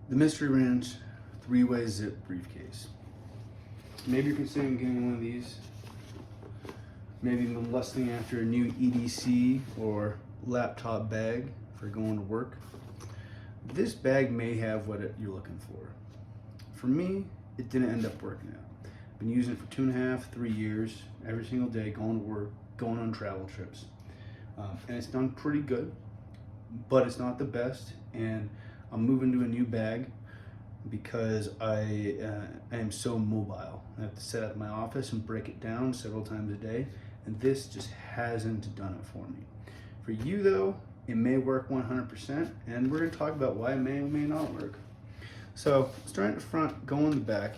The Mystery Ranch 3-way zip briefcase. Maybe you're considering getting one of these. Maybe even lusting after a new EDC or laptop bag for going to work. This bag may have what you're looking for. For me, it didn't end up working out. I've been using it for 2.5, 3 years, every single day, going to work, going on travel trips. And it's done pretty good, but it's not the best. And I'm moving to a new bag because I am so mobile. I have to set up my office and break it down several times a day, and this just hasn't done it for me. For you though, it may work 100%, and we're gonna talk about why it may or may not work. So, starting at the front, go in the back,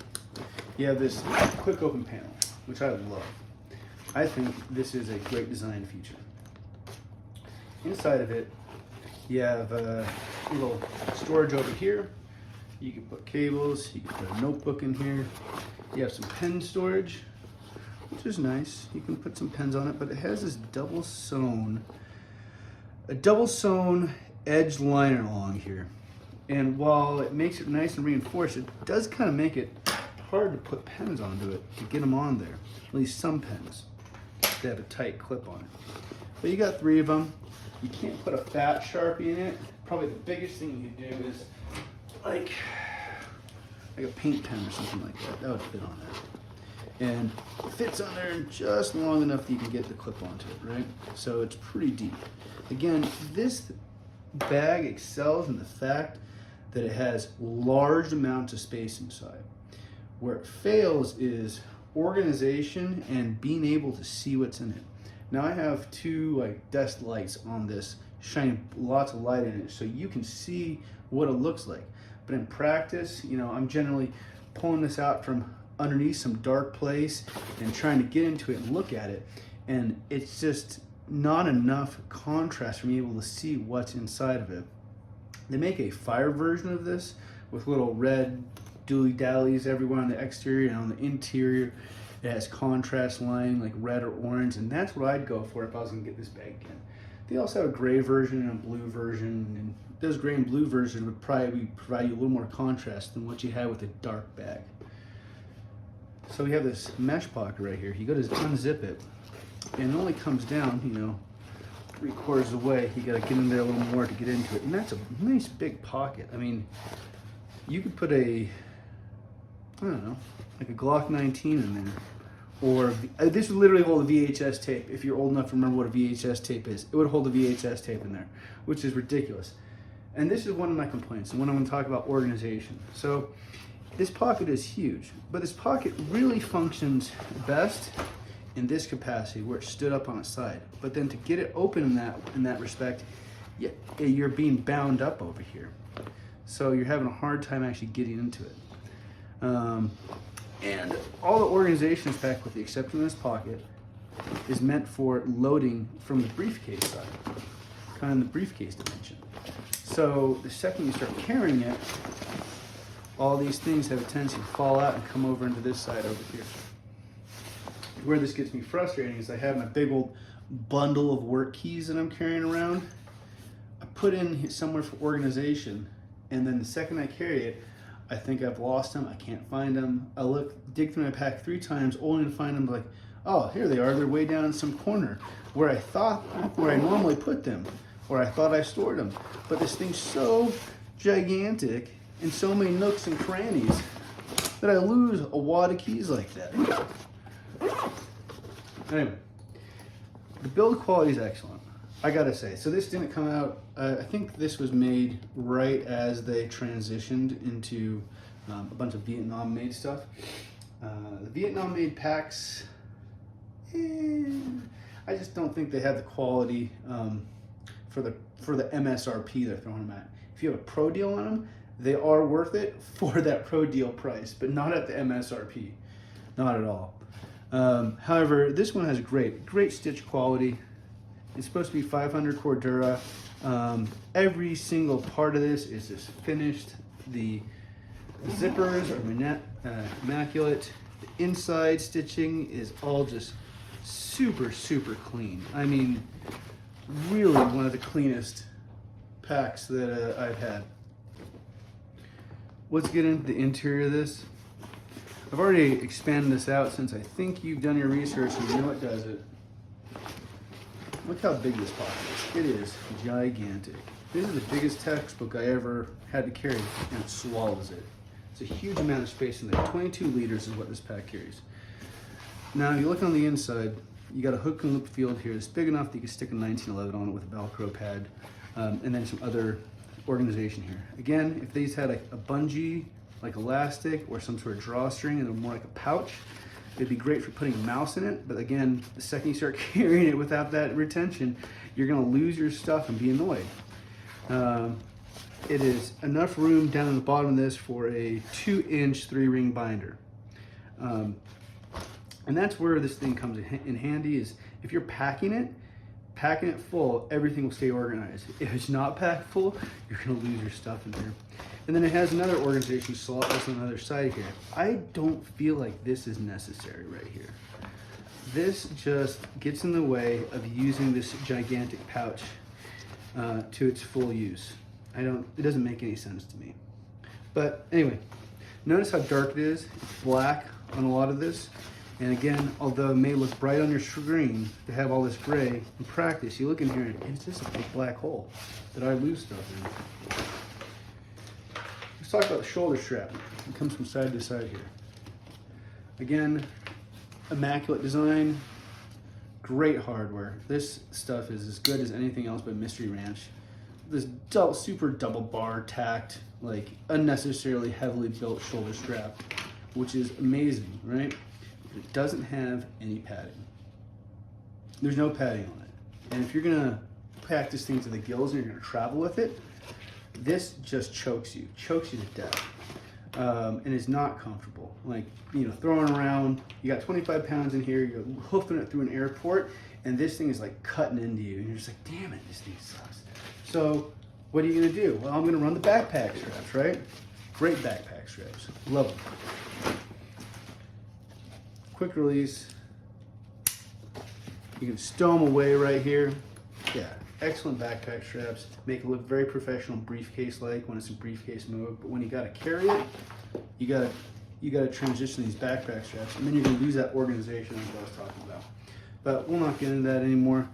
you have this quick open panel, which I love. I think this is a great design feature. Inside of it, you have a little storage over here. You can put cables, you can put a notebook in here. You have some pen storage, which is nice. You can put some pens on it, but it has this double sewn edge liner along here. And while it makes it nice and reinforced, it does kind of make it hard to put pens onto it, to get them on there. At least some pens. They have a tight clip on it. But you got 3 of them. You can't put a fat Sharpie in it. Probably the biggest thing you could do is like a paint pen or something like that. That would fit on there. And it fits on there just long enough that you can get the clip onto it, right? So it's pretty deep. Again, this bag excels in the fact that it has large amounts of space inside. Where it fails is organization and being able to see what's in it. Now I have 2 desk lights on this, shining lots of light in it so you can see what it looks like. But in practice, I'm generally pulling this out from underneath some dark place and trying to get into it and look at it. And it's just not enough contrast for me able to see what's inside of it. They make a fire version of this with little red dooley-dallies everywhere on the exterior, and on the interior it has contrast line like red or orange, and that's what I'd go for if I was gonna get this bag again. They also have a gray version and a blue version, and those gray and blue versions would probably provide you a little more contrast than what you had with a dark bag. So we have this mesh pocket right here. You go to unzip it, and it only comes down, 3/4 of the way. You gotta get in there a little more to get into it, and that's a nice big pocket. I mean, you could put a Glock 19 in there, or this would literally hold a VHS tape. If you're old enough to remember what a VHS tape is, it would hold a VHS tape in there, which is ridiculous. And this is one of my complaints, and when I'm going to talk about organization. So this pocket is huge, but this pocket really functions best in this capacity where it stood up on its side. But then to get it open in that respect, you're being bound up over here. So you're having a hard time actually getting into it. And all the organization is packed, with the exception of this pocket, is meant for loading from the briefcase side, kind of in the briefcase dimension. So the second you start carrying it, all these things have a tendency to fall out and come over into this side over here. Where this gets me frustrating is I have my big old bundle of work keys that I'm carrying around. I put in somewhere for organization, and then the second I carry it, I think I've lost them. I can't find them. I dig through my pack 3 times, only to find them like, oh, here they are. They're way down in some corner where I normally put them, or I thought I stored them. But this thing's so gigantic and so many nooks and crannies that I lose a wad of keys like that. Anyway, the build quality is excellent, I gotta say. So this didn't come out, I think this was made right as they transitioned into a bunch of Vietnam made stuff. The Vietnam made packs, I just don't think they have the quality for the MSRP they're throwing them at. If you have a pro deal on them, they are worth it for that pro deal price, but not at the MSRP, not at all. However, this one has great stitch quality. It's supposed to be 500 Cordura. Every single part of this is just finished. The zippers are immaculate. The inside stitching is all just super clean. I mean, really one of the cleanest packs that I've had. let's get into the interior of this. I've already expanded this out since I think you've done your research and you know what does it. Look how big this pocket is. It is gigantic. This is the biggest textbook I ever had to carry, and it swallows it. It's a huge amount of space in there. 22 liters is what this pack carries. Now, if you look on the inside, you got a hook and loop field here. It's big enough that you can stick a 1911 on it with a Velcro pad, and then some other organization here. Again, if these had a bungee, like elastic, or some sort of drawstring, and they're more like a pouch, it'd be great for putting a mouse in it. But again, the second you start carrying it without that retention, you're gonna lose your stuff and be annoyed. It is enough room down in the bottom of this for a 2-inch 3-ring binder. And that's where this thing comes in handy, is if you're packing it full, everything will stay organized. If it's not packed full, you're gonna lose your stuff in there. And then it has another organization slot that's on the other side here. I don't feel like this is necessary right here. This just gets in the way of using this gigantic pouch to its full use. It doesn't make any sense to me. But anyway, notice how dark it is. It's black on a lot of this. And again, although it may look bright on your screen to have all this gray, in practice, you look in here and it's just a big black hole that I lose stuff in. Let's talk about the shoulder strap. It comes from side to side here. Again, immaculate design, great hardware. This stuff is as good as anything else but Mystery Ranch. This super double bar tacked, like unnecessarily heavily built shoulder strap, which is amazing, right? It doesn't have any padding. There's no padding on it. And if you're gonna pack this thing to the gills and you're gonna travel with it, this just chokes you to death. And it's not comfortable. Like, throwing around, you got 25 pounds in here, you're hoofing it through an airport, and this thing is like cutting into you. And you're just like, damn it, this thing sucks. So what are you gonna do? Well, I'm gonna run the backpack straps, right? Great backpack straps, love them. Quick release. You can stow them away right here. Yeah, excellent backpack straps. Make it look very professional, briefcase-like when it's in briefcase mode. But when you gotta carry it, you gotta transition these backpack straps, and then you're gonna lose that organization as I was talking about. But we'll not get into that anymore.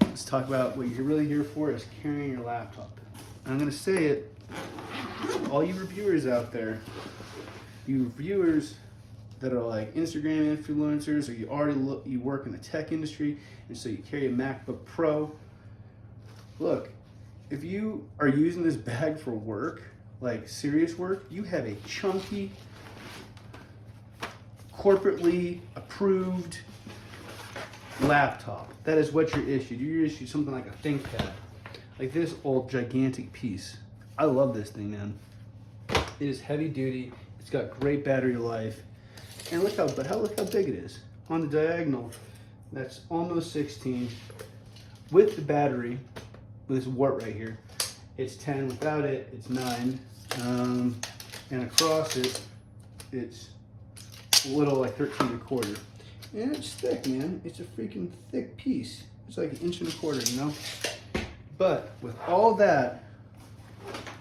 Let's talk about what you're really here for, is carrying your laptop. And I'm gonna say it, all you reviewers out there, you reviewers that are like Instagram influencers, or you work in the tech industry, and so you carry a MacBook Pro. Look, if you are using this bag for work, like serious work, you have a chunky, corporately approved laptop. That is what you're issued. You're issued something like a ThinkPad, like this old gigantic piece. I love this thing, man. It is heavy duty. It's got great battery life. And look how big it is. On the diagonal, that's almost 16. With the battery, with this wart right here, it's 10. Without it, it's 9. And across it, it's a little like 13 1/4. And it's thick, man. It's a freaking thick piece. It's like 1 1/4 inch, But with all that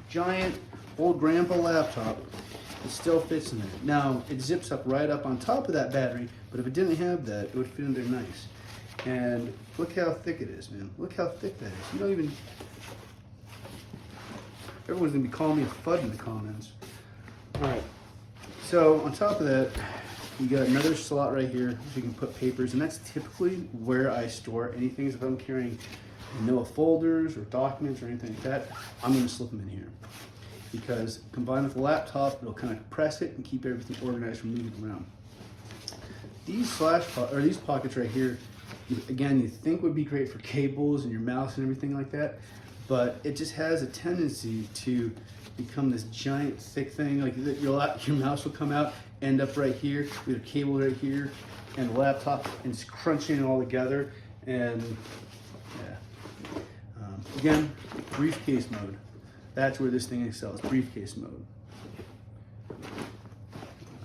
giant old grandpa laptop, it still fits in there. Now, it zips up right up on top of that battery, but if it didn't have that, it would fit in there nice. And look how thick it is, man. Look how thick that is. You don't even... Everyone's gonna be calling me a FUD in the comments. All right, so on top of that, you got another slot right here so you can put papers, and that's typically where I store anything. If I'm carrying no folders or documents or anything like that, I'm gonna slip them in here. Because combined with the laptop, it'll kind of compress it and keep everything organized from moving around. These these pockets right here, again, you think would be great for cables and your mouse and everything like that, but it just has a tendency to become this giant thick thing. Like your mouse will come out, end up right here, with a cable right here, and the laptop, and it's crunching it all together. And yeah, again, briefcase mode. That's where this thing excels, briefcase mode.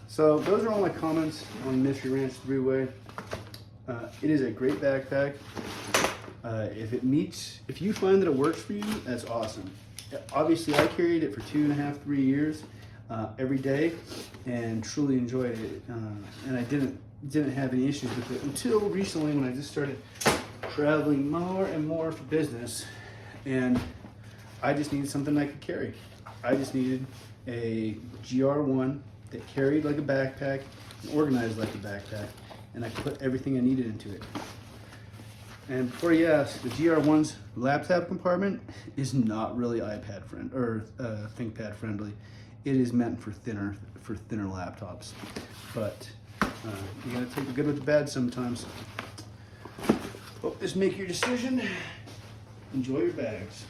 So those are all my comments on Mystery Ranch 3-Way. It is a great backpack. If you find that it works for you, that's awesome. Obviously, I carried it for 2.5, 3 years. every day and truly enjoyed it. And I didn't have any issues with it until recently when I just started traveling more and more for business, and I just needed something I could carry. I just needed a GR1 that carried like a backpack and organized like a backpack, and I could put everything I needed into it. And before you ask, the GR1's laptop compartment is not really iPad friend or ThinkPad friendly. It is meant for thinner laptops, but you gotta take the good with the bad sometimes. Hope this make your decision. Enjoy your bags.